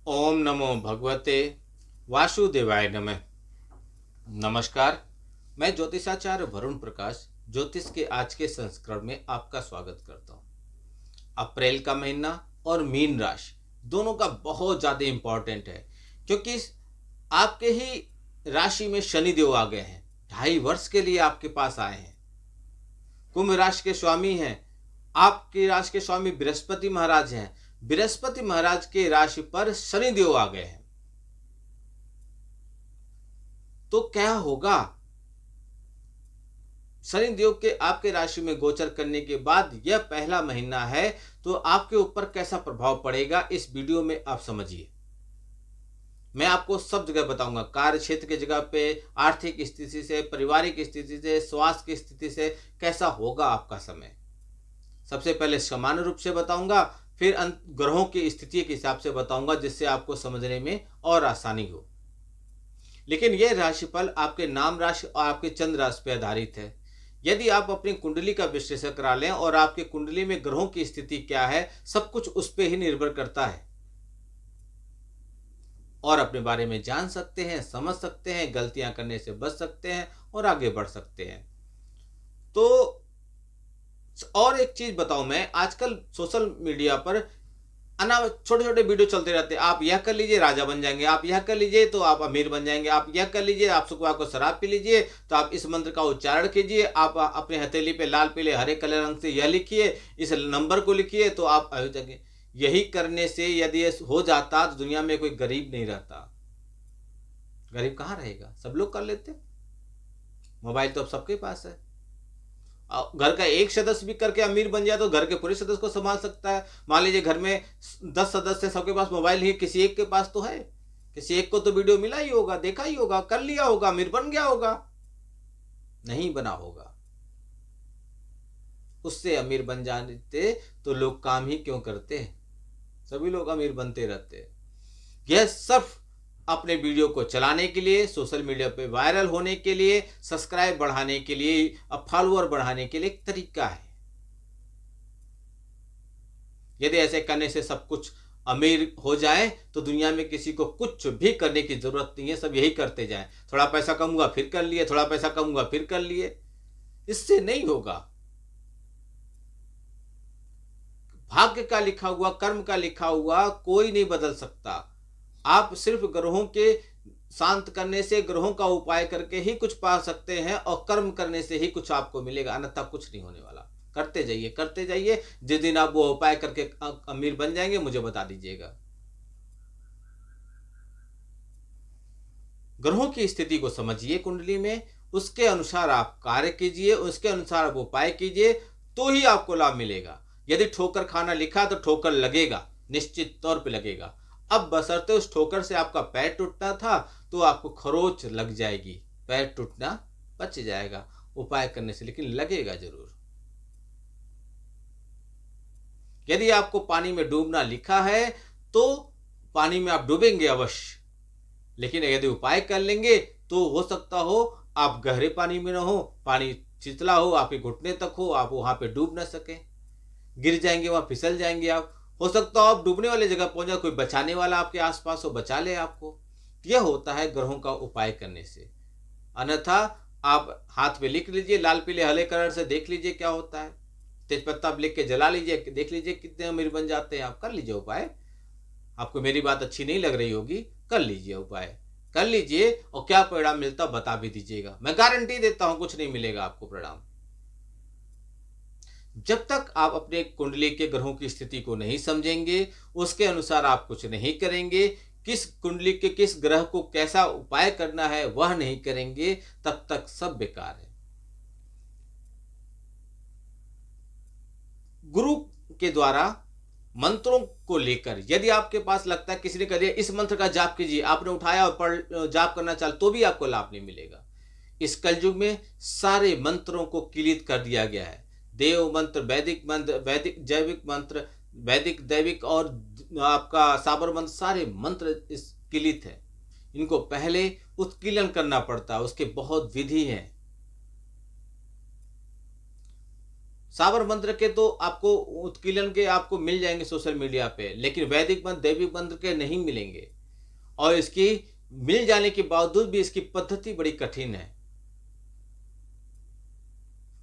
ओम नमो भगवते वासुदेवाय नमः। नमस्कार, मैं ज्योतिषाचार्य वरुण प्रकाश ज्योतिष के आज के संस्करण में आपका स्वागत करता हूँ। अप्रैल का महीना और मीन राशि दोनों का बहुत ज़्यादा इम्पोर्टेंट है, क्योंकि आपके ही राशि में शनिदेव आ गए हैं। 2.5 वर्ष के लिए आपके पास आए हैं। कुंभ राशि के स्वामी हैं, आपकी राशि के स्वामी बृहस्पति महाराज हैं। बृहस्पति महाराज के राशि पर शनिदेव आ गए हैं। तो क्या होगा? शनिदेव के आपके राशि में गोचर करने के बाद यह पहला महीना है, तो आपके ऊपर कैसा प्रभाव पड़ेगा इस वीडियो में आप समझिए। मैं आपको सब जगह बताऊंगा, कार्य क्षेत्र की जगह पे, आर्थिक स्थिति से, पारिवारिक स्थिति से, स्वास्थ्य की स्थिति से कैसा होगा आपका समय। सबसे पहले सामान्य रूप से बताऊंगा, फिर ग्रहों की स्थिति के हिसाब से बताऊंगा, जिससे आपको समझने में और आसानी हो। लेकिन यह राशिफल आपके नाम राशि और आपके चंद्र राशि पर आधारित है। यदि आप अपनी कुंडली का विश्लेषण करा लें और आपकी कुंडली में ग्रहों की स्थिति क्या है, सब कुछ उस पर ही निर्भर करता है। और अपने बारे में जान सकते हैं, समझ सकते हैं, गलतियां करने से बच सकते हैं और आगे बढ़ सकते हैं। तो और एक चीज बताऊं, मैं आजकल सोशल मीडिया पर छोटे छोटे वीडियो चलते रहते हैं। आप यह कर लीजिए राजा बन जाएंगे, आप यह कर लीजिए तो आप अमीर बन जाएंगे, आप यह कर लीजिए, आप शुक्रवार को शराब पी लीजिए तो आप इस मंत्र का उच्चारण कीजिए, आप अपने हथेली पे लाल पीले हरे कलर रंग से यह लिखिए, इस नंबर को लिखिए तो आप जाएंगे। यही करने से यदि ये हो जाता तो दुनिया में कोई गरीब नहीं रहता। गरीब कहाँ रहेगा? सब लोग कर लेते। मोबाइल तो अब सबके पास है। घर का एक सदस्य भी करके अमीर बन जाए तो घर के पूरे सदस्य को संभाल सकता है। मान लीजिए घर में 10 सदस्य, सबके पास मोबाइल नहीं है, किसी एक के पास तो है। किसी एक को तो वीडियो मिला ही होगा, देखा ही होगा, कर लिया होगा, अमीर बन गया होगा। नहीं बना होगा। उससे अमीर बन जाते तो लोग काम ही क्यों करते? सभी लोग अमीर बनते रहते। यह सब अपने वीडियो को चलाने के लिए, सोशल मीडिया पे वायरल होने के लिए, सब्सक्राइब बढ़ाने के लिए, अब फॉलोअर बढ़ाने के लिए एक तरीका है। यदि ऐसे करने से सब कुछ अमीर हो जाए तो दुनिया में किसी को कुछ भी करने की जरूरत नहीं है, सब यही करते जाएं। थोड़ा पैसा कमाऊंगा फिर कर लिए, थोड़ा पैसा कमाऊंगा फिर कर लिए। इससे नहीं होगा। भाग्य का लिखा हुआ, कर्म का लिखा हुआ कोई नहीं बदल सकता। आप सिर्फ ग्रहों के शांत करने से, ग्रहों का उपाय करके ही कुछ पा सकते हैं, और कर्म करने से ही कुछ आपको मिलेगा, अन्यथा कुछ नहीं होने वाला। करते जाइए, करते जाइए। जिस दिन आप वो उपाय करके अमीर बन जाएंगे मुझे बता दीजिएगा। ग्रहों की स्थिति को समझिए कुंडली में, उसके अनुसार आप कार्य कीजिए, उसके अनुसार आप उपाय कीजिए, तो ही आपको लाभ मिलेगा। यदि ठोकर खाना लिखा तो ठोकर लगेगा, निश्चित तौर पे लगेगा। अब बशर्ते उस ठोकर से आपका पैर टूटना था तो आपको खरोच लग जाएगी, पैर टूटना बच जाएगा उपाय करने से, लेकिन लगेगा जरूर। यदि आपको पानी में डूबना लिखा है तो पानी में आप डूबेंगे अवश्य, लेकिन यदि उपाय कर लेंगे तो हो सकता हो आप गहरे पानी में न हो, पानी चितला हो, आपके घुटने तक हो, आप वहां पे डूब न सके, गिर जाएंगे, वहां फिसल जाएंगे आप। हो सकता हो आप डूबने वाली जगह पहुंच जाए, कोई बचाने वाला आपके आसपास हो, बचा ले आपको। यह होता है ग्रहों का उपाय करने से। अन्यथा आप हाथ में लिख लीजिए, लाल पीले हरे कलर से देख लीजिए क्या होता है। तेजपत्ता लिख के जला लीजिए, देख लीजिए कितने अमीर बन जाते हैं आप। कर लीजिए उपाय। आपको मेरी बात अच्छी नहीं लग रही होगी, कर लीजिए उपाय, कर लीजिए, और क्या परिणाम मिलता बता भी दीजिएगा। मैं गारंटी देता हूं कुछ नहीं मिलेगा आपको परिणाम। जब तक आप अपने कुंडली के ग्रहों की स्थिति को नहीं समझेंगे, उसके अनुसार आप कुछ नहीं करेंगे, किस कुंडली के किस ग्रह को कैसा उपाय करना है वह नहीं करेंगे, तब तक सब बेकार है। गुरु के द्वारा मंत्रों को लेकर यदि आपके पास लगता है, किसी ने कह दिया इस मंत्र का जाप कीजिए, आपने उठाया और पढ़ जाप करना चाहे तो भी आपको लाभ नहीं मिलेगा। इस कलयुग में सारे मंत्रों को किलित कर दिया गया है। देव मंत्र, वैदिक मंत्र, वैदिक जैविक मंत्र, वैदिक दैविक और आपका साबर मंत्र, सारे मंत्र इस किलित है। इनको पहले उत्कीलन करना पड़ता है, उसके बहुत विधि हैं। साबर मंत्र के तो आपको उत्कीलन के आपको मिल जाएंगे सोशल मीडिया पे, लेकिन वैदिक मंत्र दैविक मंत्र के नहीं मिलेंगे। और इसकी मिल जाने के बावजूद भी इसकी पद्धति बड़ी कठिन है,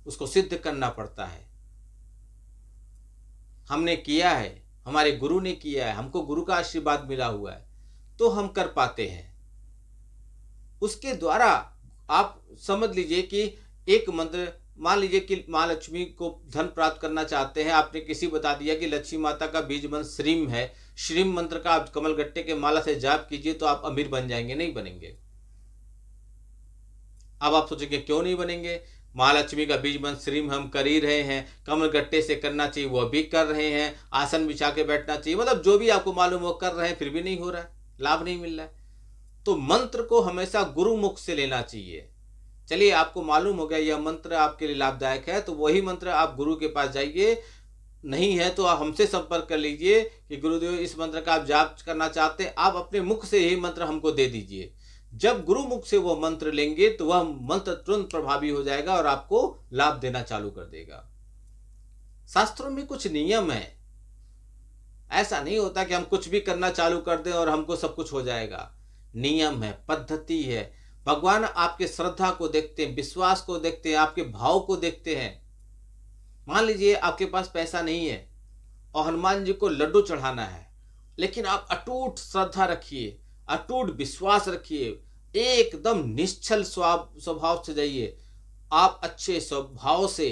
उसको सिद्ध करना पड़ता है। हमने किया है, हमारे गुरु ने किया है, हमको गुरु का आशीर्वाद मिला हुआ है, तो हम कर पाते हैं। उसके द्वारा आप समझ लीजिए कि एक मंत्र, मान लीजिए कि माँ लक्ष्मी को धन प्राप्त करना चाहते हैं, आपने किसी बता दिया कि लक्ष्मी माता का बीज मंत्र श्रीम है, श्रीम मंत्र का आप कमलगट्टे के माला से जाप कीजिए तो आप अमीर बन जाएंगे। नहीं बनेंगे। अब आप सोचेंगे क्यों नहीं बनेंगे? महालक्ष्मी का बीज मंत्र श्रीम हम कर ही रहे हैं, कमल गट्टे से करना चाहिए वो भी कर रहे हैं, आसन बिछा के बैठना चाहिए, मतलब जो भी आपको मालूम हो कर रहे हैं, फिर भी नहीं हो रहा है, लाभ नहीं मिल रहा है। तो मंत्र को हमेशा गुरु मुख से लेना चाहिए। चलिए, आपको मालूम हो गया यह मंत्र आपके लिए लाभदायक है, तो वही मंत्र आप गुरु के पास जाइए। नहीं है तो आप हमसे संपर्क कर लीजिए कि गुरुदेव इस मंत्र का आप जाप करना चाहते हैं, आप अपने मुख से यही मंत्र हमको दे दीजिए। जब गुरु मुख से वो मंत्र लेंगे तो वह मंत्र तुरंत प्रभावी हो जाएगा और आपको लाभ देना चालू कर देगा। शास्त्रों में कुछ नियम है, ऐसा नहीं होता कि हम कुछ भी करना चालू कर दें और हमको सब कुछ हो जाएगा। नियम है, पद्धति है। भगवान आपके श्रद्धा को देखते हैं, विश्वास को देखते हैं, आपके भाव को देखते हैं। मान लीजिए आपके पास पैसा नहीं है और हनुमान जी को लड्डू चढ़ाना है, लेकिन आप अटूट श्रद्धा रखिए, अटूट विश्वास रखिए, एकदम निश्चल स्वभाव से जाइए, आप अच्छे स्वभाव से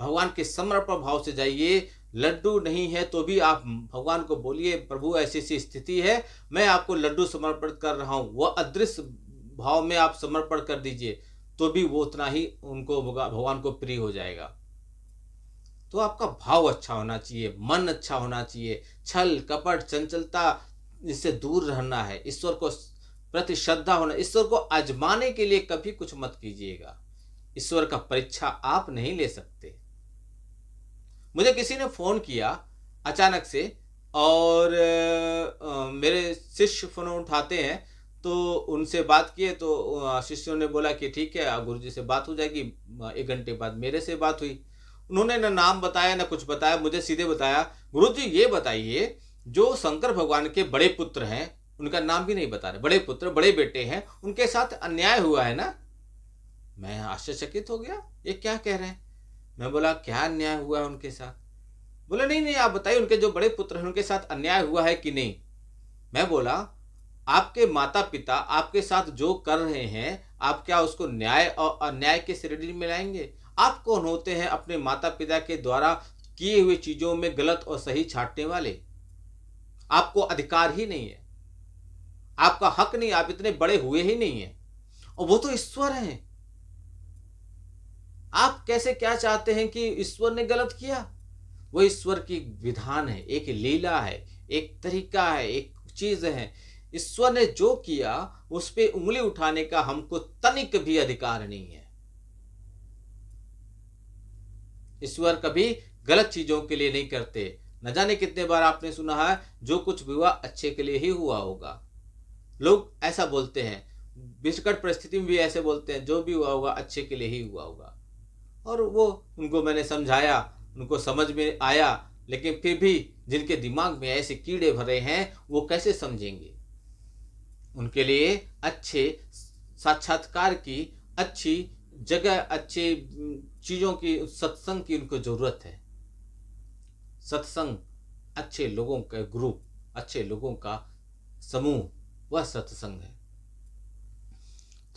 भगवान के समर्पण भाव से जाइए। लड्डू नहीं है तो भी आप भगवान को बोलिए, प्रभु ऐसी ऐसी स्थिति है, मैं आपको लड्डू समर्पण कर रहा हूँ। वह अदृश्य भाव में आप समर्पण कर दीजिए, तो भी वो उतना ही उनको भगवान को प्रिय हो जाएगा। तो आपका भाव अच्छा होना चाहिए, मन अच्छा होना चाहिए, छल कपट चंचलता इससे दूर रहना है, ईश्वर को प्रति श्रद्धा होना। ईश्वर को आजमाने के लिए कभी कुछ मत कीजिएगा, ईश्वर का परीक्षा आप नहीं ले सकते। मुझे किसी ने फोन किया अचानक से, और मेरे शिष्य फोन उठाते हैं, तो उनसे बात किए तो शिष्यों ने बोला कि ठीक है गुरुजी से बात हो जाएगी। 1 घंटे बाद मेरे से बात हुई। उन्होंने ना नाम बताया ना कुछ बताया, मुझे सीधे बताया, गुरुजी ये बताइए जो शंकर भगवान के बड़े पुत्र हैं, उनका नाम भी नहीं बता रहे, बड़े पुत्र बड़े बेटे हैं, उनके साथ अन्याय हुआ है ना। मैं आश्चर्यचकित हो गया, ये क्या कह रहे हैं। मैं बोला क्या अन्याय हुआ है उनके साथ? बोले नहीं नहीं आप बताइए उनके जो बड़े पुत्र हैं उनके साथ अन्याय हुआ है कि नहीं। मैं बोला आपके माता पिता आपके साथ जो कर रहे हैं, आप क्या उसको न्याय और अन्याय के श्रेणी में लाएंगे? आप कौन होते हैं अपने माता पिता के द्वारा किए हुए चीजों में गलत और सही छांटने वाले? आपको अधिकार ही नहीं है, आपका हक नहीं, आप इतने बड़े हुए ही नहीं है, और वो तो ईश्वर हैं। आप कैसे क्या चाहते हैं कि ईश्वर ने गलत किया? वो ईश्वर की विधान है, एक लीला है, एक तरीका है, एक चीज है। ईश्वर ने जो किया उस पे उंगली उठाने का हमको तनिक भी अधिकार नहीं है। ईश्वर कभी गलत चीजों के लिए नहीं करते। न जाने कितने बार आपने सुना है जो कुछ भी हुआ अच्छे के लिए ही हुआ होगा। लोग ऐसा बोलते हैं, विकट परिस्थिति में भी ऐसे बोलते हैं, जो भी हुआ होगा अच्छे के लिए ही हुआ होगा। और वो उनको मैंने समझाया, उनको समझ में आया, लेकिन फिर भी जिनके दिमाग में ऐसे कीड़े भरे हैं वो कैसे समझेंगे? उनके लिए अच्छे साक्षात्कार की, अच्छी जगह, अच्छे चीजों की, सत्संग की उनको जरूरत है। सत्संग, अच्छे लोगों का ग्रुप, अच्छे लोगों का समूह, वह सत्संग है।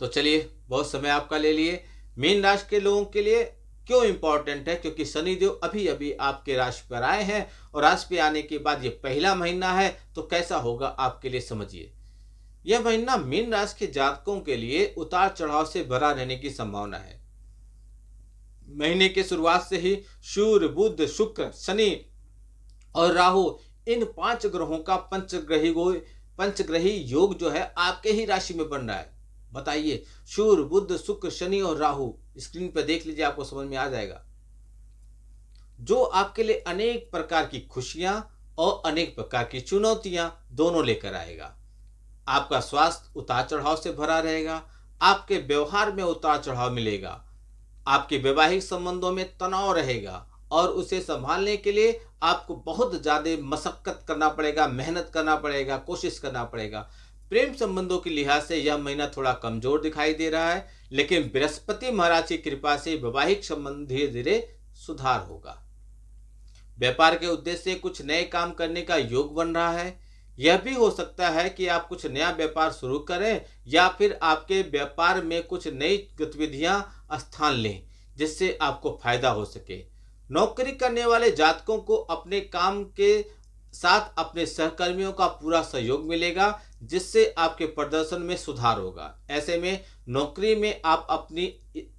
तो चलिए, बहुत समय आपका ले लिए। मीन राशि के लोगों के लिए क्यों इंपॉर्टेंट है? क्योंकि शनिदेव अभी अभी आपके राशि पर आए हैं, और राशि पे आने के बाद ये पहला महीना है, तो कैसा होगा आपके लिए समझिए। यह महीना मीन राशि के जातकों के लिए उतार चढ़ाव से भरा रहने की संभावना है। महीने के शुरुआत से ही सूर्य, बुध, शुक्र, शनि और राहु, इन 5 ग्रहों का पंचग्रही योग जो है आपके ही राशि में बन रहा है। बताइए, सूर्य, बुध, शुक्र, शनि और राहु, स्क्रीन पर देख लीजिए, आपको समझ में आ जाएगा। जो आपके लिए अनेक प्रकार की खुशियां और अनेक प्रकार की चुनौतियां दोनों लेकर आएगा। आपका स्वास्थ्य उतार चढ़ाव से भरा रहेगा, आपके व्यवहार में उतार चढ़ाव मिलेगा, आपके वैवाहिक संबंधों में तनाव रहेगा, और उसे संभालने के लिए आपको बहुत ज़्यादा मशक्कत करना पड़ेगा, मेहनत करना पड़ेगा, कोशिश करना पड़ेगा। प्रेम संबंधों के लिहाज से यह महीना थोड़ा कमज़ोर दिखाई दे रहा है, लेकिन बृहस्पति महाराज की कृपा से वैवाहिक संबंध धीरे धीरे सुधार होगा। व्यापार के उद्देश्य से कुछ नए काम करने का योग बन रहा है। यह भी हो सकता है कि आप कुछ नया व्यापार शुरू करें या फिर आपके व्यापार में कुछ नई गतिविधियां स्थान लें, जिससे आपको फायदा हो सके। नौकरी करने वाले जातकों को अपने काम के साथ अपने सहकर्मियों का पूरा सहयोग मिलेगा, जिससे आपके प्रदर्शन में सुधार होगा। ऐसे में नौकरी में आप अपनी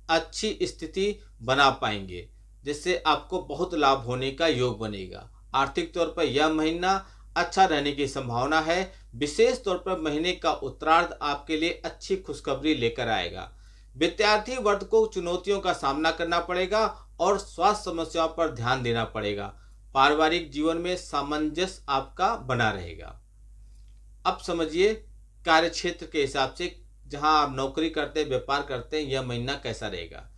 अच्छी स्थिति बना पाएंगे, जिससे आपको बहुत लाभ होने का योग बनेगा। आर्थिक तौर पर यह महीना अच्छा रहने की संभावना है। विशेष तौर पर महीने का उत्तरार्ध आपके लिए अच्छी खुशखबरी लेकर आएगा। विद्यार्थी वर्ग को चुनौतियों का सामना करना पड़ेगा और स्वास्थ्य समस्याओं पर ध्यान देना पड़ेगा। पारिवारिक जीवन में सामंजस्य आपका बना रहेगा। अब समझिए कार्य क्षेत्र के हिसाब से, जहां आप नौकरी करते हैं, व्यापार करते हैं, यह महीना कैसा रहेगा।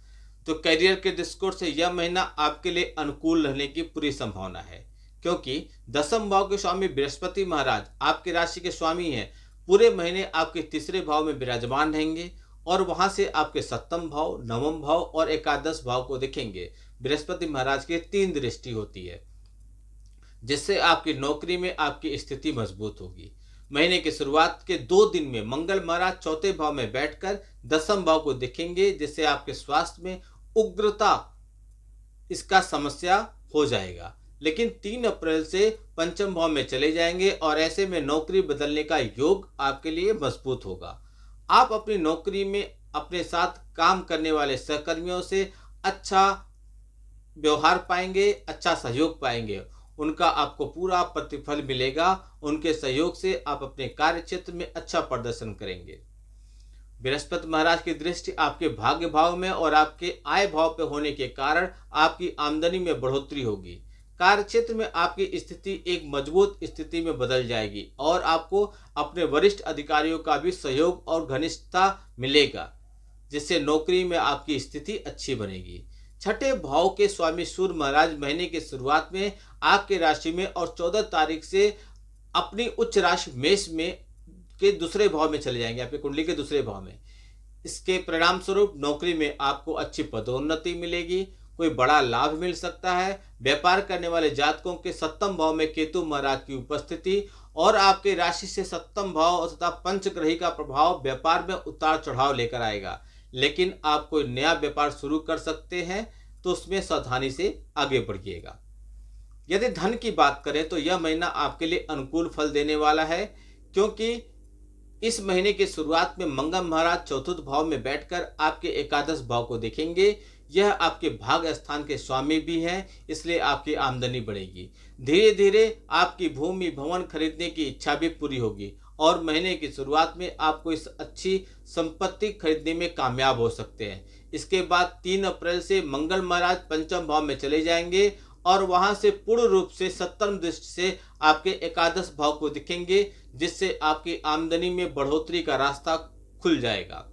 तो करियर के दृष्टिकोण से यह महीना आपके लिए अनुकूल रहने की पूरी संभावना है, क्योंकि दसम भाव के स्वामी बृहस्पति महाराज आपके राशि के स्वामी हैं। पूरे महीने आपके तीसरे भाव में विराजमान रहेंगे और वहां से आपके सप्तम भाव, नवम भाव और एकादश भाव को देखेंगे। बृहस्पति महाराज की 3 दृष्टि होती है, जिससे आपकी नौकरी में आपकी स्थिति मजबूत होगी। महीने की शुरुआत के 2 दिन में मंगल महाराज चौथे भाव में बैठकर दसम भाव को देखेंगे, जिससे आपके स्वास्थ्य में उग्रता इसका समस्या हो जाएगा। लेकिन 3 अप्रैल से पंचम भाव में चले जाएंगे और ऐसे में नौकरी बदलने का योग आपके लिए मजबूत होगा। आप अपनी नौकरी में अपने साथ काम करने वाले सहकर्मियों से अच्छा व्यवहार पाएंगे, अच्छा सहयोग पाएंगे। उनका आपको पूरा प्रतिफल मिलेगा। उनके सहयोग से आप अपने कार्य क्षेत्र में अच्छा प्रदर्शन करेंगे। बृहस्पति महाराज की दृष्टि आपके भाग्य भाव में और आपके आय भाव पे होने के कारण आपकी आमदनी में बढ़ोतरी होगी। कार्य क्षेत्र में आपकी स्थिति एक मजबूत स्थिति में बदल जाएगी और आपको अपने वरिष्ठ अधिकारियों का भी सहयोग और घनिष्ठता मिलेगा, जिससे नौकरी में आपकी स्थिति अच्छी बनेगी। छठे भाव के स्वामी सूर्य महाराज महीने की शुरुआत में आपके राशि में और 14 तारीख से अपनी उच्च राशि मेष में के दूसरे भाव में चले जाएंगे, आपकी कुंडली के दूसरे भाव में। इसके परिणाम स्वरूप नौकरी में आपको अच्छी पदोन्नति मिलेगी, कोई बड़ा लाभ मिल सकता है। व्यापार करने वाले जातकों के सप्तम भाव में केतु महाराज की उपस्थिति और आपके राशि से सप्तम भाव तथा पंचग्रही का प्रभाव व्यापार में उतार चढ़ाव लेकर आएगा। लेकिन आप कोई नया व्यापार शुरू कर सकते हैं, तो उसमें सावधानी से आगे बढ़िएगा। यदि धन की बात करें तो यह महीना आपके लिए अनुकूल फल देने वाला है, क्योंकि इस महीने की शुरुआत में मंगल महाराज चतुर्थ भाव में बैठकर आपके एकादश भाव को देखेंगे। यह आपके भाग्य स्थान के स्वामी भी हैं, इसलिए आपकी आमदनी बढ़ेगी। धीरे धीरे आपकी भूमि भवन खरीदने की इच्छा भी पूरी होगी और महीने की शुरुआत में आपको इस अच्छी संपत्ति खरीदने में कामयाब हो सकते हैं। इसके बाद 3 अप्रैल से मंगल महाराज पंचम भाव में चले जाएंगे और वहां से पूर्ण रूप से सप्तम दृष्टि से आपके एकादश भाव को दिखेंगे, जिससे आपकी आमदनी में बढ़ोतरी का रास्ता खुल जाएगा।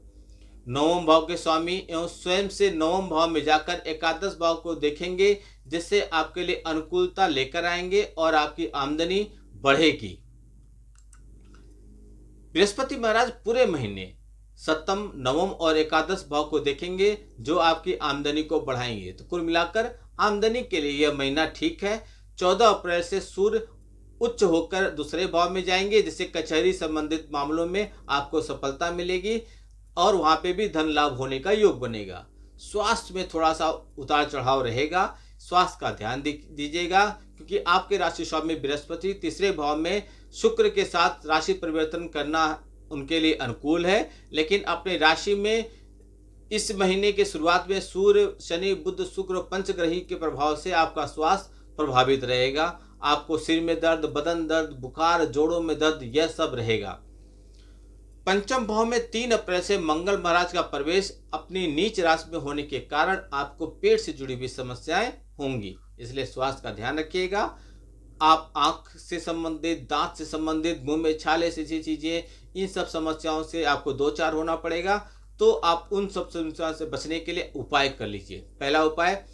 नवम भाव के स्वामी एवं स्वयं से नवम भाव में जाकर एकादश भाव को देखेंगे, जिससे आपके लिए अनुकूलता लेकर आएंगे और आपकी आमदनी बढ़ेगी। बृहस्पति महाराज पूरे महीने सप्तम, नवम और एकादश भाव को देखेंगे, जो आपकी आमदनी को बढ़ाएंगे। तो कुल मिलाकर आमदनी के लिए यह महीना ठीक है। 14 अप्रैल से सूर्य उच्च होकर दूसरे भाव में जाएंगे, जिससे कचहरी संबंधित मामलों में आपको सफलता मिलेगी और वहां पे भी धन लाभ होने का योग बनेगा। स्वास्थ्य में थोड़ा सा उतार चढ़ाव रहेगा, स्वास्थ्य का ध्यान दीजिएगा, क्योंकि आपके राशि स्वामी बृहस्पति तीसरे भाव में शुक्र के साथ राशि परिवर्तन करना उनके लिए अनुकूल है। लेकिन अपने राशि में इस महीने के शुरुआत में सूर्य, शनि, बुध, शुक्र पंचग्रही के प्रभाव से आपका स्वास्थ्य प्रभावित रहेगा। आपको सिर में दर्द, बदन दर्द, बुखार, जोड़ों में दर्द, यह सब रहेगा। पंचम भाव में 3 अप्रैल से मंगल महाराज का प्रवेश अपनी नीच राशि में होने के कारण आपको पेट से जुड़ी हुई समस्याएं होंगी, इसलिए स्वास्थ्य का ध्यान रखिएगा। आप आंख से संबंधित, दांत से संबंधित, मुंह में छाले से चीजें, इन सब समस्याओं से आपको 2-4 होना पड़ेगा। तो आप उन सब समस्याओं से बचने के लिए उपाय कर लीजिए। पहला उपाय,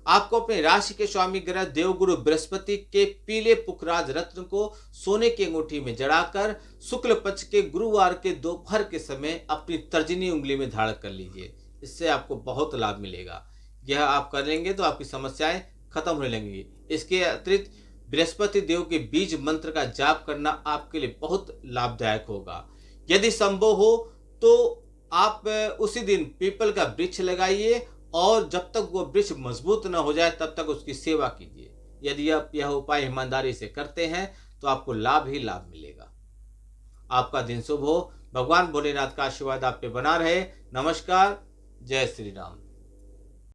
आपको अपने राशि के स्वामी ग्रह देवगुरु बृहस्पति के पीले पुखराज रत्न को सोने की अंगूठी में जड़ाकर शुक्ल पक्ष के गुरुवार के दोपहर के समय अपनी तर्जनी उंगली में धारण कर लीजिए। इससे आपको बहुत लाभ मिलेगा। यह आप कर लेंगे तो आपकी समस्याएं खत्म होने लगेंगी। इसके अतिरिक्त बृहस्पति देव के बीज मंत्र का जाप करना आपके लिए बहुत लाभदायक होगा। यदि संभव हो तो आप उसी दिन पीपल का वृक्ष लगाइए और जब तक वो वृक्ष मजबूत न हो जाए तब तक उसकी सेवा कीजिए। यदि आप यह उपाय ईमानदारी से करते हैं तो आपको लाभ ही लाभ मिलेगा। आपका दिन शुभ हो। भगवान भोलेनाथ का आशीर्वाद आप पे बना रहे। नमस्कार। जय श्री राम।